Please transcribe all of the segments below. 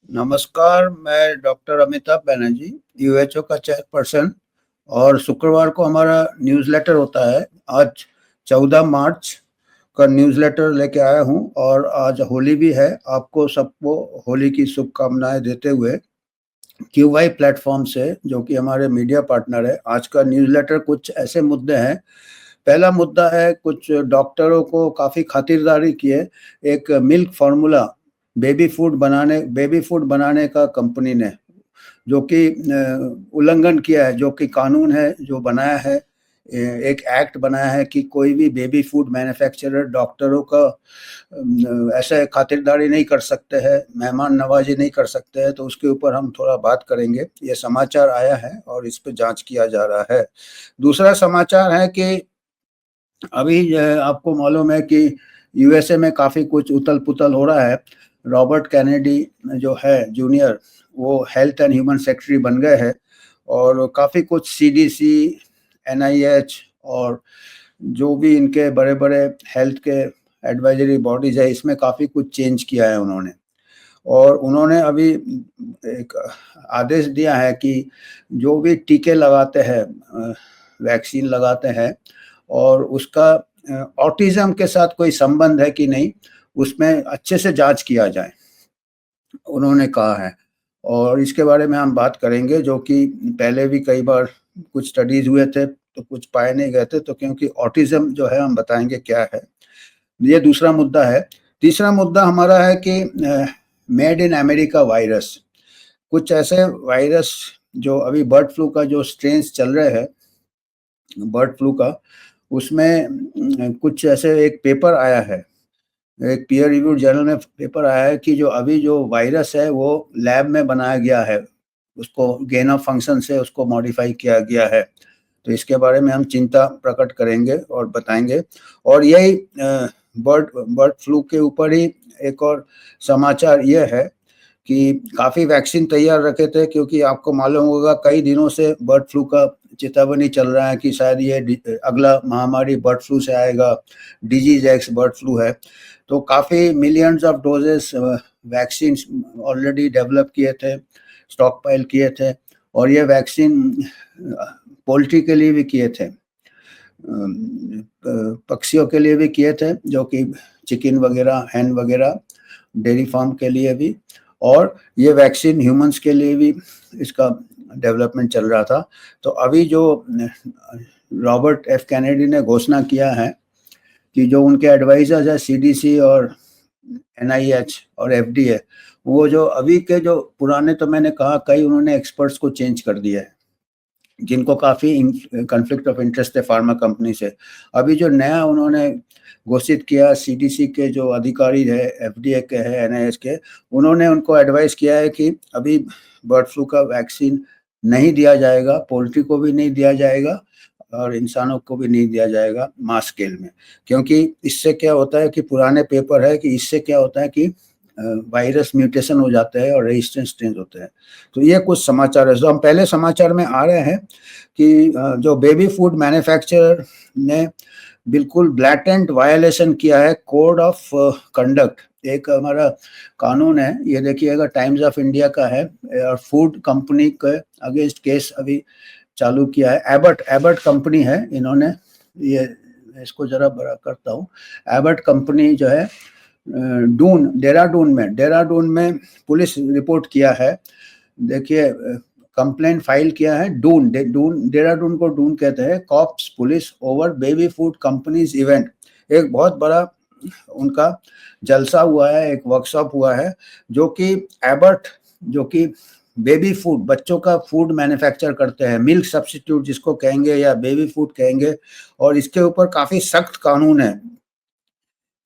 नमस्कार, मैं डॉक्टर अमिताभ बनर्जी, यूएचओ का चेयरपर्सन। और शुक्रवार को हमारा न्यूज़लेटर होता है। आज 14 मार्च का न्यूज़लेटर लेके आया हूँ और आज होली भी है। आपको सबको होली की शुभकामनाएँ देते हुए क्यूवाई प्लेटफ़ॉर्म से, जो कि हमारे मीडिया पार्टनर है, आज का न्यूज़लेटर कुछ ऐसे मुद्दे हैं। पहला मुद्दा है, कुछ डॉक्टरों को काफ़ी खातिरदारी की है। एक मिल्क फ़ॉर्मूला बेबी फूड बनाने का कंपनी ने, जो कि उल्लंघन किया है, जो कि कानून है जो बनाया है, एक एक्ट बनाया है कि कोई भी बेबी फूड मैन्युफैक्चरर डॉक्टरों का ऐसे खातिरदारी नहीं कर सकते हैं, मेहमान नवाजी नहीं कर सकते हैं। तो उसके ऊपर हम थोड़ा बात करेंगे। ये समाचार आया है और इस पे जांच किया जा रहा है। दूसरा समाचार है कि अभी आपको मालूम है कि यूएसए में काफ़ी कुछ उथल-पुथल हो रहा है। रॉबर्ट कैनेडी जो है जूनियर, वो हेल्थ एंड ह्यूमन सेक्रेटरी बन गए हैं और काफ़ी कुछ सीडीसी, एनआईएच और जो भी इनके बड़े-बड़े हेल्थ के एडवाइजरी बॉडीज़ है, इसमें काफ़ी कुछ चेंज किया है उन्होंने। और उन्होंने अभी एक आदेश दिया है कि जो भी टीके लगाते हैं, वैक्सीन लगाते हैं और उसका ऑटिज़्म के साथ कोई संबंध है कि नहीं, उसमें अच्छे से जाँच किया जाए, उन्होंने कहा है। और इसके बारे में हम बात करेंगे, जो कि पहले भी कई बार कुछ स्टडीज़ हुए थे, तो कुछ पाए नहीं गए थे, तो क्योंकि ऑटिज़्म जो है हम बताएँगे क्या है। ये दूसरा मुद्दा है। तीसरा मुद्दा हमारा है कि मेड इन अमेरिका वायरस। कुछ ऐसे वायरस जो अभी बर्ड फ्लू का जो स्ट्रेन्स चल रहे हैं, बर्ड फ्लू का, उसमें कुछ ऐसे एक पेपर आया है, एक पीयर रिव्यूड जर्नल में पेपर आया है कि जो अभी जो वायरस है वो लैब में बनाया गया है, उसको गेन ऑफ फंक्शन से उसको मॉडिफाई किया गया है। तो इसके बारे में हम चिंता प्रकट करेंगे और बताएँगे। और यही बर्ड बर्ड फ्लू के ऊपर ही एक और समाचार ये है कि काफ़ी वैक्सीन तैयार रखे थे, क्योंकि आपको मालूम होगा कई दिनों से बर्ड फ्लू का चेतावनी चल रहा है कि शायद ये अगला महामारी बर्ड फ्लू से आएगा, डिजीज़ एक्स बर्ड फ्लू है। तो काफ़ी millions of doses vaccines already develop किए थे, स्टॉक पाइल किए थे। और ये वैक्सीन पोल्ट्री के लिए भी किए थे, पक्षियों के लिए भी किए थे, जो कि चिकन वगैरह, हैन वगैरह, डेयरी फार्म के लिए भी। और ये वैक्सीन ह्यूमन्स के लिए भी इसका डेवलपमेंट चल रहा था। तो अभी जो रॉबर्ट एफ कैनेडी ने घोषणा किया है कि जो उनके एडवाइजर्स हैं सीडीसी और एनआईएच और एफडीए, वो जो अभी के जो पुराने, तो मैंने कहा कई उन्होंने एक्सपर्ट्स को चेंज कर दिया है, जिनको काफ़ी कॉन्फ्लिक्ट ऑफ इंटरेस्ट है फार्मा कंपनी से। अभी जो नया उन्होंने घोषित किया, सीडीसी के जो अधिकारी है, एफडीए के है, एनआईएच के, उन्होंने उनको एडवाइस किया है कि अभी बर्ड फ्लू का वैक्सीन नहीं दिया जाएगा, पोल्ट्री को भी नहीं दिया जाएगा और इंसानों को भी नहीं दिया जाएगा मास स्केल में। क्योंकि इससे क्या होता है कि पुराने पेपर है कि इससे क्या होता है कि वायरस म्यूटेशन हो जाता है और रेजिस्टेंस स्ट्रेन होते हैं। तो ये कुछ समाचार है। तो हम पहले समाचार में आ रहे हैं कि जो बेबी फूड मैन्युफैक्चरर ने बिल्कुल ब्लैटेंट वायलेशन किया है कोड ऑफ कंडक्ट। एक हमारा कानून है, ये देखिएगा, टाइम्स ऑफ इंडिया का है, और फूड कंपनी के अगेंस्ट केस अभी चालू किया है। एबट एबट कंपनी है, इन्होंने ये, इसको ज़रा बड़ा करता हूँ। एबट कंपनी जो है देहरादून में पुलिस रिपोर्ट किया है। देखिए, कंप्लेंट फाइल किया है देहरादून को डून कहते हैं, cops police over baby food companies event. एक बहुत बड़ा उनका जलसा हुआ है, एक वर्कशॉप हुआ है, जो कि एबट, जो कि बेबी फूड, बच्चों का फूड मैन्युफैक्चर करते हैं, मिल्क सब्स्टिट्यूट जिसको कहेंगे या बेबी फूड कहेंगे। और इसके ऊपर काफ़ी सख्त कानून है,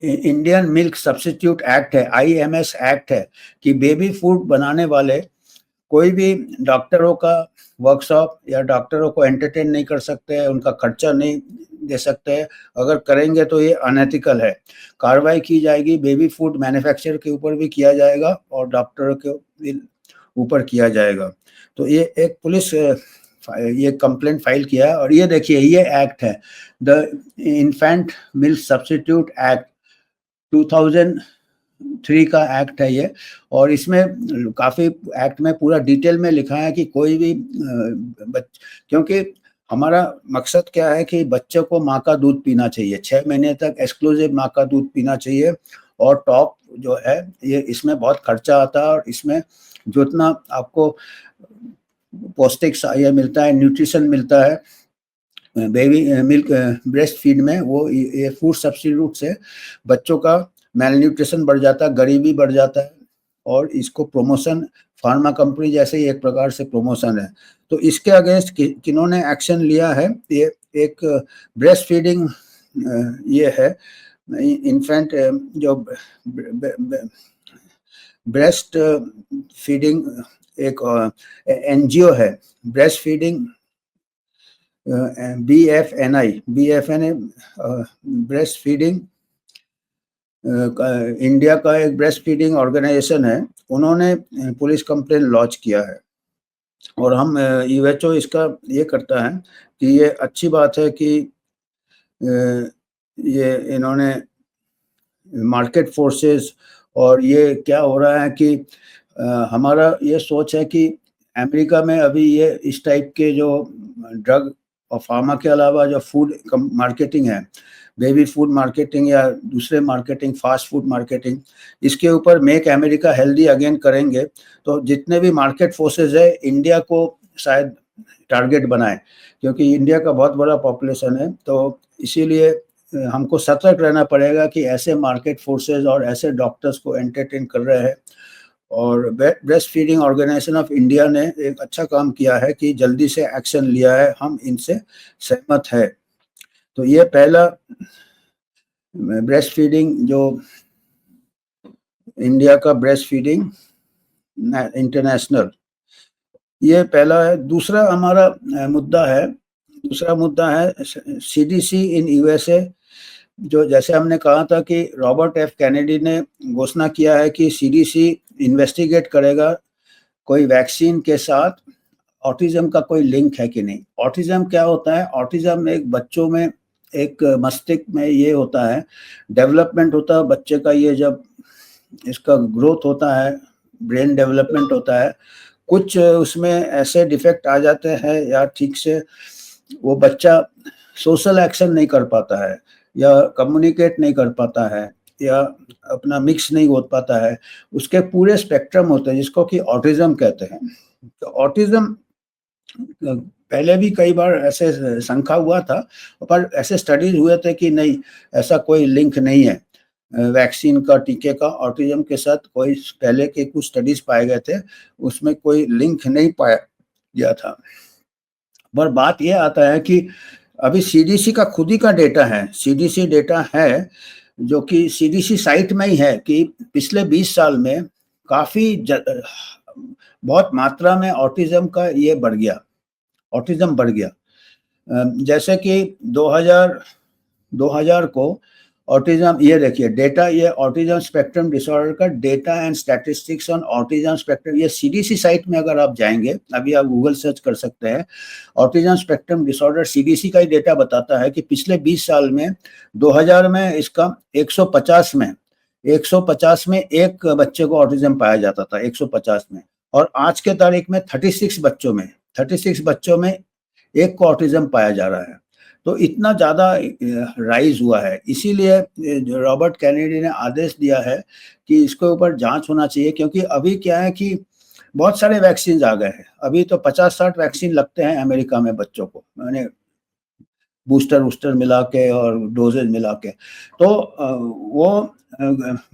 इंडियन मिल्क सब्स्टिट्यूट एक्ट है, आईएमएस एक्ट है, कि बेबी फूड बनाने वाले कोई भी डॉक्टरों का वर्कशॉप या डॉक्टरों को एंटरटेन नहीं कर सकते हैं, उनका खर्चा नहीं दे सकते हैं। अगर करेंगे तो ये अनएथिकल है, कार्रवाई की जाएगी। बेबी फूड मैन्युफैक्चर के ऊपर भी किया जाएगा और डॉक्टरों के भी ऊपर किया जाएगा। तो ये एक पुलिस ये कंप्लेंट फाइल किया है। और ये देखिए, ये एक्ट है, the infant milk substitute act 2000 3 का एक्ट है ये, और इसमें काफ़ी एक्ट में पूरा डिटेल में लिखा है कि कोई भी क्योंकि हमारा मकसद क्या है कि बच्चों को माँ का दूध पीना चाहिए, 6 महीने तक एक्सक्लूसिव माँ का दूध पीना चाहिए। और टॉप जो है ये इसमें बहुत खर्चा आता है, और इसमें जितना आपको पौष्टिक ये मिलता है, न्यूट्रिशन मिलता है बेबी मिल्क ब्रेस्ट फीड में, वो ये फूड सब्स्टिट्यूट से बच्चों का मैलन्यूट्रिशन बढ़ जाता है, गरीबी बढ़ जाता है, और इसको प्रमोशन फार्मा कंपनी जैसे ही एक प्रकार से प्रमोशन है। तो इसके अगेंस्ट किन्होंने एक्शन लिया है, ये एक ब्रेस्ट फीडिंग ये है इन्फेंट जो ब्रेस्ट फीडिंग एक एनजीओ है, breast feeding BFNA breast feeding India का एक ब्रेस्ट फीडिंग ऑर्गेनाइजेशन है, उन्होंने पुलिस कंप्लेन लॉन्च किया है। और हम यूएचओ इसका ये करता है कि ये अच्छी बात है कि ये इन्होंने मार्केट फोर्सेस, और ये क्या हो रहा है कि हमारा ये सोच है कि अमेरिका में अभी ये इस टाइप के जो ड्रग और फार्मा के अलावा जो फूड मार्केटिंग है, बेबी फूड मार्केटिंग या दूसरे मार्केटिंग, फास्ट फूड मार्केटिंग, इसके ऊपर मेक अमेरिका हेल्दी अगेन करेंगे, तो जितने भी मार्केट फोर्सेस है इंडिया को शायद टारगेट बनाए, क्योंकि इंडिया का बहुत बड़ा पॉपुलेशन है। तो इसीलिए हमको सतर्क रहना पड़ेगा कि ऐसे मार्केट फोर्सेस और ऐसे डॉक्टर्स को एंटरटेन कर रहे हैं। और breast feeding organisation of India ने एक अच्छा काम किया है कि जल्दी से एक्शन लिया है, हम इनसे सहमत है। तो ये पहला ब्रेस्ट फीडिंग जो इंडिया का ब्रेस्ट फीडिंग इंटरनेशनल, ये पहला है। दूसरा हमारा मुद्दा है CDC इन USA, जो जैसे हमने कहा था कि रॉबर्ट F कैनेडी ने घोषणा किया है कि CDC इन्वेस्टिगेट करेगा कोई वैक्सीन के साथ ऑटिज्म का कोई लिंक है कि नहीं। ऑटिज्म क्या होता है? ऑटिज्म एक बच्चों में एक मस्तिष्क में ये होता है, डेवलपमेंट होता है बच्चे का, ये जब इसका ग्रोथ होता है, ब्रेन डेवलपमेंट होता है, कुछ उसमें ऐसे डिफेक्ट आ जाते हैं या ठीक से वो बच्चा सोशल एक्शन नहीं कर पाता है, या कम्युनिकेट नहीं कर पाता है, या अपना मिक्स नहीं हो पाता है, उसके पूरे स्पेक्ट्रम होते हैं जिसको कि ऑटिज्म कहते हैं। तो ऑटिज्म पहले भी कई बार ऐसे शंका हुआ था, पर ऐसे स्टडीज हुए थे कि नहीं, ऐसा कोई लिंक नहीं है वैक्सीन का, टीके का ऑटिज्म के साथ। कोई पहले के कुछ स्टडीज पाए गए थे, उसमें कोई लिंक नहीं पाया गया था। पर बात यह आता है कि अभी CDC का खुद ही का डेटा है, CDC डेटा है जो कि CDC साइट में ही है कि पिछले 20 साल में काफ़ी बहुत मात्रा में ऑटिज्म का ये बढ़ गया, ऑटिज्म बढ़ गया। जैसे कि 2000 को ऑटिज्म, ये देखिए डेटा, ये ऑटिज्म स्पेक्ट्रम डिसऑर्डर का data and statistics on autism spectrum, ये CDC साइट में अगर आप जाएंगे, अभी आप गूगल सर्च कर सकते हैं, ऑटिज्म स्पेक्ट्रम डिसऑर्डर CDC का ही डेटा बताता है कि पिछले 20 साल में 2000 में इसका 150 में एक बच्चे को ऑटिज्म पाया जाता था, 150 में, और आज के तारीख में 36 बच्चों में एक को ऑटिज्म पाया जा रहा है। तो इतना ज़्यादा राइज हुआ है, इसीलिए जो रॉबर्ट कैनेडी ने आदेश दिया है कि इसके ऊपर जांच होना चाहिए। क्योंकि अभी क्या है कि बहुत सारे वैक्सीन आ गए हैं, अभी तो 50-60 वैक्सीन लगते हैं अमेरिका में बच्चों को, मैंने बूस्टर मिला के और डोजेज मिला के। तो वो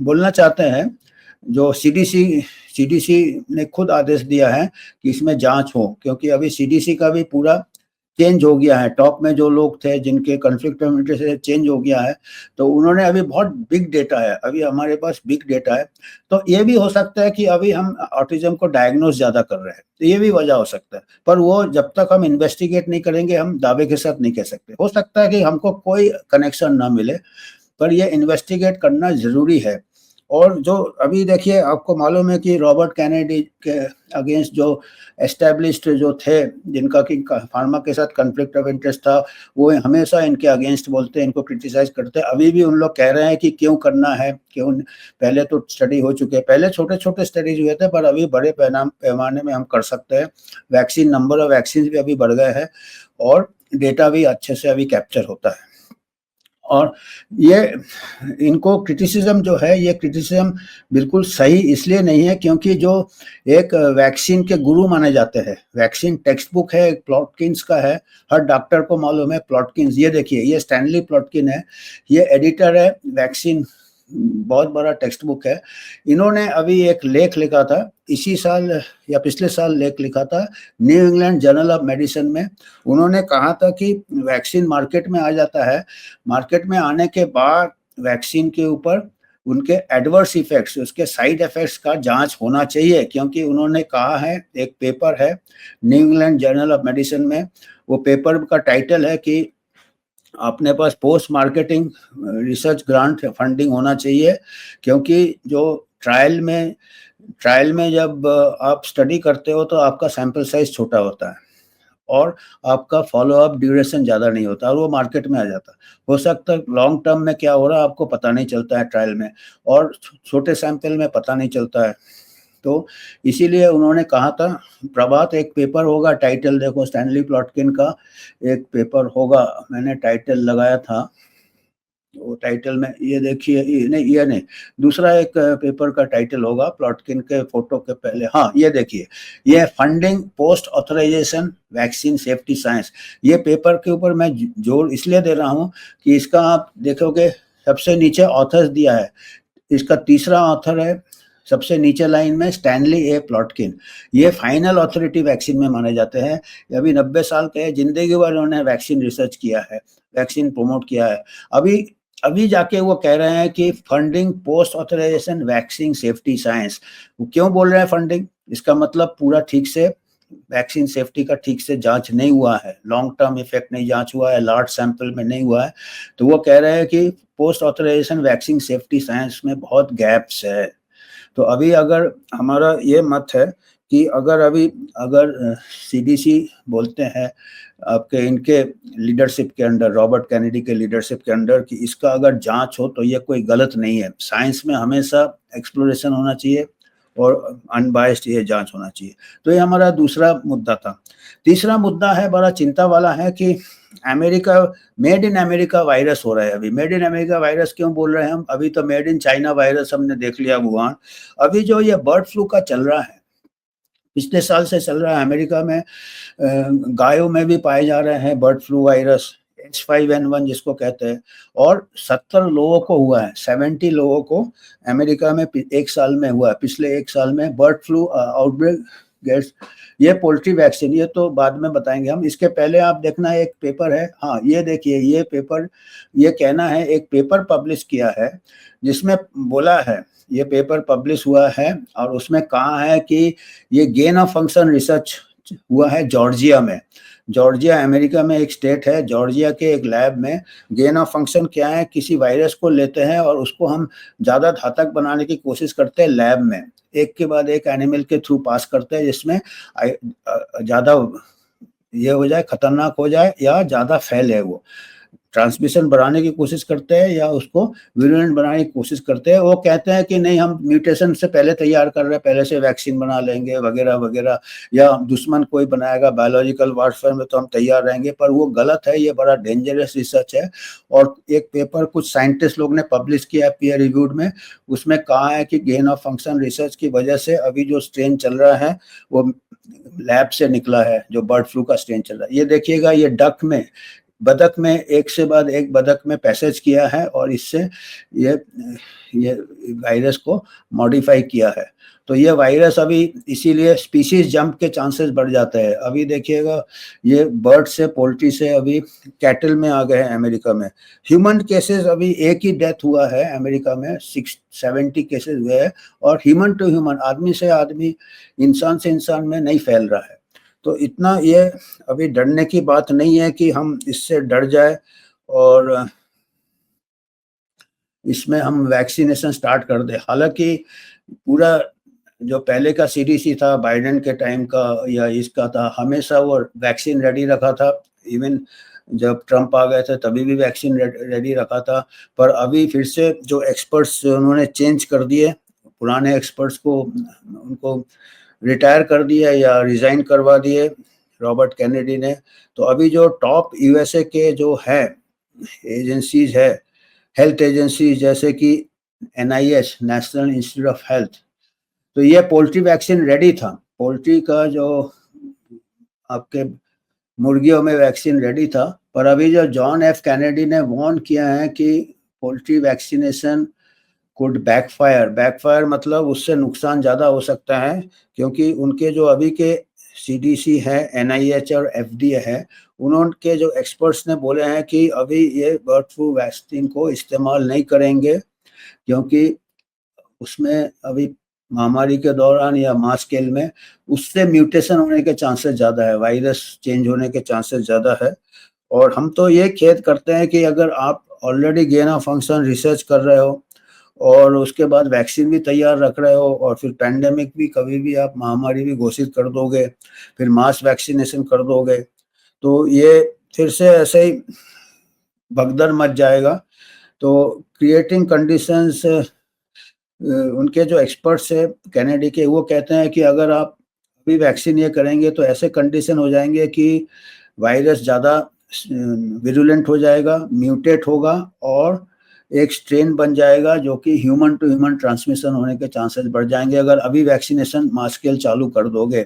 बोलना चाहते हैं, जो CDC ने खुद आदेश दिया है कि इसमें जांच हो, क्योंकि अभी CDC का भी पूरा चेंज हो गया है, टॉप में जो लोग थे जिनके कॉन्फ्लिक्ट ऑफ इंटरेस्ट से चेंज हो गया है, तो उन्होंने अभी बहुत बिग डेटा है, अभी हमारे पास बिग डेटा है। तो ये भी हो सकता है कि अभी हम ऑटिज्म को डायग्नोस ज़्यादा कर रहे हैं, तो ये भी वजह हो सकता है। पर वो जब तक हम इन्वेस्टिगेट नहीं करेंगे, हम दावे के साथ नहीं कह सकते। हो सकता है कि हमको कोई कनेक्शन ना मिले, पर ये इन्वेस्टिगेट करना ज़रूरी है। और जो अभी देखिए आपको मालूम है कि रॉबर्ट कैनेडी के अगेंस्ट जो एस्टैब्लिश्ड जो थे, जिनका कि फार्मा के साथ कॉन्फ्लिक्ट ऑफ इंटरेस्ट था, वो हमेशा इनके अगेंस्ट बोलते हैं, इनको क्रिटिसाइज करते हैं। अभी भी उन लोग कह रहे हैं कि क्यों करना है, क्यों। पहले तो स्टडी हो चुके हैं, पहले छोटे-छोटे स्टडीज हुए थे, पर अभी बड़े पैमाने में हम कर सकते हैं। वैक्सीन, नंबर ऑफ वैक्सीन भी अभी बढ़ गए हैं और डेटा भी अच्छे से अभी कैप्चर होता है। और ये इनको क्रिटिसिज्म जो है, ये क्रिटिसिज्म बिल्कुल सही इसलिए नहीं है क्योंकि जो एक वैक्सीन के गुरु माने जाते हैं, वैक्सीन टेक्स्ट बुक है, प्लॉटकिंस का है, हर डॉक्टर को मालूम है प्लॉटकिंस। ये देखिए, ये स्टैनली प्लॉटकिन है, ये एडिटर है वैक्सीन, बहुत बड़ा टेक्स्ट बुक है। इन्होंने अभी एक लेख लिखा था इसी साल या पिछले साल, लेख लिखा था new England Journal of Medicine में। उन्होंने कहा था कि वैक्सीन मार्केट में आ जाता है, मार्केट में आने के बाद वैक्सीन के ऊपर उनके एडवर्स इफेक्ट्स, उसके साइड इफेक्ट्स का जांच होना चाहिए, क्योंकि उन्होंने कहा है, एक पेपर है New England Journal of Medicine में, वो पेपर का टाइटल है कि अपने पास post marketing research grant funding होना चाहिए, क्योंकि जो ट्रायल में जब आप स्टडी करते हो तो आपका सैंपल साइज छोटा होता है और आपका फॉलो अप ड्यूरेशन ज़्यादा नहीं होता और वो मार्केट में आ जाता है। हो सकता है लॉन्ग टर्म में क्या हो रहा है आपको पता नहीं चलता है ट्रायल में, और छोटे सैंपल में पता नहीं चलता है। तो इसीलिए उन्होंने कहा था, प्रभात एक पेपर होगा, टाइटल देखो स्टैनली प्लॉटकिन का एक पेपर होगा, मैंने टाइटल लगाया था, वो टाइटल में ये देखिए, ये नहीं, दूसरा एक पेपर का टाइटल होगा प्लॉटकिन के फोटो के पहले, हाँ ये देखिए, ये funding post authorisation vaccine safety science. ये पेपर के ऊपर मैं जोर इसलिए दे रहा हूँ कि इसका आप देखोगे सबसे नीचे ऑथर्स दिया है, इसका तीसरा ऑथर है सबसे नीचे लाइन में, स्टैनली ए प्लॉटकिन। ये फाइनल अथॉरिटी वैक्सीन में माने जाते हैं। अभी 90 साल के, जिंदगी भर उन्होंने वैक्सीन रिसर्च किया है, वैक्सीन प्रमोट किया है। अभी अभी जाके वो कह रहे हैं कि funding post authorisation vaccine safety science. क्यों बोल रहे हैं फंडिंग? इसका मतलब पूरा ठीक से वैक्सीन सेफ्टी का ठीक से जांच नहीं हुआ है, लॉन्ग टर्म इफेक्ट नहीं जांच हुआ है, लार्ज सैंपल में नहीं हुआ है। तो वो कह रहे हैं कि post authorisation vaccine safety science में बहुत गैप्स है। तो अभी अगर हमारा ये मत है कि अगर सीडीसी बोलते हैं आपके इनके लीडरशिप के अंडर, रॉबर्ट कैनेडी के लीडरशिप के अंडर, कि इसका अगर जांच हो तो ये कोई गलत नहीं है। साइंस में हमेशा एक्सप्लोरेशन होना चाहिए और अनबायस्ड ये जांच होना चाहिए। तो ये हमारा दूसरा मुद्दा था। तीसरा मुद्दा है, बड़ा चिंता वाला है कि America, made in America virus हो रहा है। अभी मेड इन अमेरिका वायरस क्यों बोल रहे हैं हम? अभी तो मेड इन चाइना वायरस हमने देख लिया वुहान। अभी जो ये बर्ड फ्लू का चल रहा है, पिछले साल से चल रहा है अमेरिका में, गायों में भी पाए जा रहे हैं बर्ड फ्लू वायरस H5N1 जिसको कहते हैं, और 70 लोगों को हुआ है, 70 लोगों को अमेरिका में एक साल में हुआ है, पिछले एक साल में बर्ड फ्लू आउटब्रेक गेट्स। ये पोल्ट्री वैक्सीन, ये तो बाद में बताएंगे हम, इसके पहले आप देखना एक पेपर है, हाँ ये देखिए, ये पेपर, ये कहना है, एक पेपर पब्लिश किया है जिसमें बोला है, ये पेपर पब्लिश हुआ है और उसमें कहा है कि ये गेन ऑफ फंक्शन रिसर्च हुआ है जॉर्जिया में। जॉर्जिया अमेरिका में एक स्टेट है, जॉर्जिया के एक लैब में गेन ऑफ फंक्शन क्या है, किसी वायरस को लेते हैं और उसको हम ज़्यादा घातक बनाने की कोशिश करते हैं लैब में, एक के बाद एक एनिमल के थ्रू पास करते हैं, जिसमें ज़्यादा ये हो जाए, खतरनाक हो जाए या ज़्यादा फैले, वो ट्रांसमिशन बढ़ाने की कोशिश करते हैं या उसको विरुलेंट बनाने की कोशिश करते हैं। वो कहते हैं कि नहीं, हम म्यूटेशन से पहले तैयार कर रहे हैं, पहले से वैक्सीन बना लेंगे वगैरह वगैरह, या दुश्मन कोई बनाएगा बायोलॉजिकल वारफेयर में तो हम तैयार रहेंगे, पर वो गलत है, ये बड़ा डेंजरस रिसर्च है। और एक पेपर कुछ साइंटिस्ट लोग ने पब्लिश किया है पीयर रिव्यूड में, उसमें कहा है कि गेन ऑफ फंक्शन रिसर्च की वजह से अभी जो स्ट्रेन चल रहा है वो लैब से निकला है, जो बर्ड फ्लू का स्ट्रेन चल रहा है। ये देखिएगा, ये डक में, बतख में एक से बाद एक बतख में पैसेज किया है और इससे ये वायरस को मॉडिफाई किया है। तो ये वायरस अभी इसीलिए स्पीशीज जंप के चांसेस बढ़ जाते हैं। अभी देखिएगा, ये बर्ड से, पोल्ट्री से अभी कैटल में आ गए हैं अमेरिका में। ह्यूमन केसेस अभी एक ही डेथ हुआ है अमेरिका में, 670 केसेस हुए हैं, और ह्यूमन टू ह्यूमन, आदमी से आदमी, इंसान से इंसान में नहीं फैल रहा है। तो इतना ये अभी डरने की बात नहीं है कि हम इससे डर जाए और इसमें हम वैक्सीनेशन स्टार्ट कर दें। हालांकि पूरा जो पहले का सीडीसी था बाइडेन के टाइम का या इसका था, हमेशा वो वैक्सीन रेडी रखा था। इवन जब ट्रम्प आ गए थे तभी भी वैक्सीन रेडी रखा था। पर अभी फिर से जो एक्सपर्ट्स उन्होंने चेंज कर दिए, पुराने एक्सपर्ट्स को उनको रिटायर कर दिया या रिजाइन करवा दिए रॉबर्ट कैनेडी ने। तो अभी जो टॉप यूएसए के जो है एजेंसीज है, हेल्थ एजेंसीज, जैसे कि NIH, national institute of health, तो ये पोल्ट्री वैक्सीन रेडी था। पोल्ट्री का जो आपके मुर्गियों में वैक्सीन रेडी था। पर अभी जो जॉन एफ कैनेडी ने वार्न किया है कि पोल्ट्री वैक्सीनेशन कुड बैकफायर मतलब उससे नुकसान ज़्यादा हो सकता है, क्योंकि उनके जो अभी के CDC है, NIH और FDA है, उनके जो एक्सपर्ट्स ने बोले हैं कि अभी ये बर्ड फ्लू वैक्सीन को इस्तेमाल नहीं करेंगे, क्योंकि उसमें अभी महामारी के दौरान या मास स्केल में उससे म्यूटेशन होने के चांसेस ज़्यादा है, वायरस चेंज होने के चांसेस ज़्यादा है। और हम तो ये खेद करते हैं कि अगर आप already gain of function research कर रहे हो और उसके बाद वैक्सीन भी तैयार रख रहे हो और फिर पैंडेमिक भी कभी भी आप महामारी भी घोषित कर दोगे, फिर मास वैक्सीनेशन कर दोगे, तो ये फिर से ऐसे ही भगदड़ मच जाएगा। तो क्रिएटिंग कंडीशंस, उनके जो एक्सपर्ट्स है कैनेडी के, वो कहते हैं कि अगर आप अभी वैक्सीन ये करेंगे तो ऐसे कंडीशन हो जाएंगे कि वायरस ज़्यादा विरुलेंट हो जाएगा, म्यूटेट होगा और एक स्ट्रेन बन जाएगा जो कि ह्यूमन टू ह्यूमन ट्रांसमिशन होने के चांसेस बढ़ जाएंगे अगर अभी वैक्सीनेशन मास स्केल चालू कर दोगे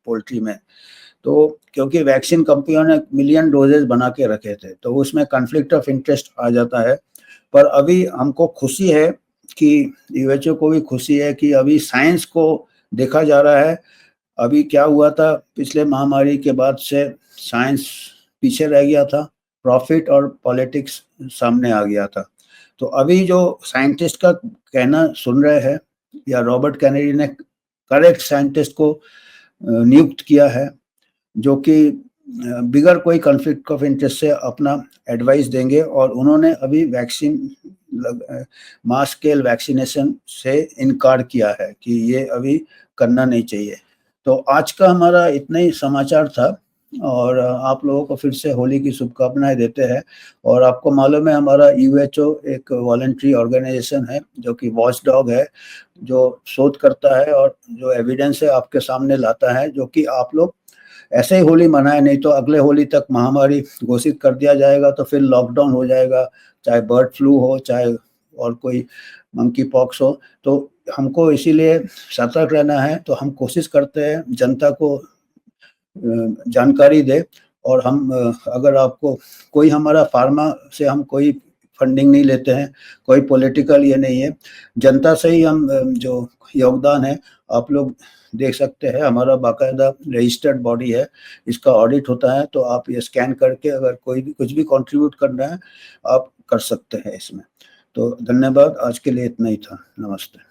पोल्ट्री में। तो क्योंकि वैक्सीन कंपनियों ने मिलियन डोजेज बना के रखे थे, तो उसमें कॉन्फ्लिक्ट ऑफ इंटरेस्ट आ जाता है। पर अभी हमको खुशी है कि WHO को भी खुशी है कि अभी साइंस को देखा जा रहा है। अभी क्या हुआ था पिछले महामारी के बाद से, साइंस पीछे रह गया था, प्रॉफिट और पॉलिटिक्स सामने आ गया था। तो अभी जो साइंटिस्ट का कहना सुन रहे हैं, या रॉबर्ट कैनेडी ने करेक्ट साइंटिस्ट को नियुक्त किया है जो कि बिगर कोई कॉन्फ्लिक्ट ऑफ इंटरेस्ट से अपना एडवाइस देंगे, और उन्होंने अभी वैक्सीन मास स्केल वैक्सीनेशन से इनकार किया है कि ये अभी करना नहीं चाहिए। तो आज का हमारा इतना ही समाचार था, और आप लोगों को फिर से होली की शुभकामनाएं देते हैं। और आपको मालूम है हमारा WHO एक वॉलंटरी ऑर्गेनाइजेशन है जो कि वॉच डॉग है, जो शोध करता है और जो एविडेंस है आपके सामने लाता है, जो कि आप लोग ऐसे ही होली मनाए, नहीं तो अगले होली तक महामारी घोषित कर दिया जाएगा तो फिर लॉकडाउन हो जाएगा, चाहे बर्ड फ्लू हो चाहे और कोई मंकी पॉक्स हो। तो हमको इसीलिए सतर्क रहना है। तो हम कोशिश करते हैं जनता को जानकारी दे, और हम अगर आपको कोई हमारा फार्मा से हम कोई फंडिंग नहीं लेते हैं, कोई पॉलिटिकल ये नहीं है, जनता से ही हम जो योगदान है आप लोग देख सकते हैं। हमारा बाकायदा रजिस्टर्ड बॉडी है, इसका ऑडिट होता है, तो आप ये स्कैन करके अगर कोई भी कुछ भी कंट्रीब्यूट करना है आप कर सकते हैं इसमें। तो धन्यवाद, आज के लिए इतना ही था। नमस्ते।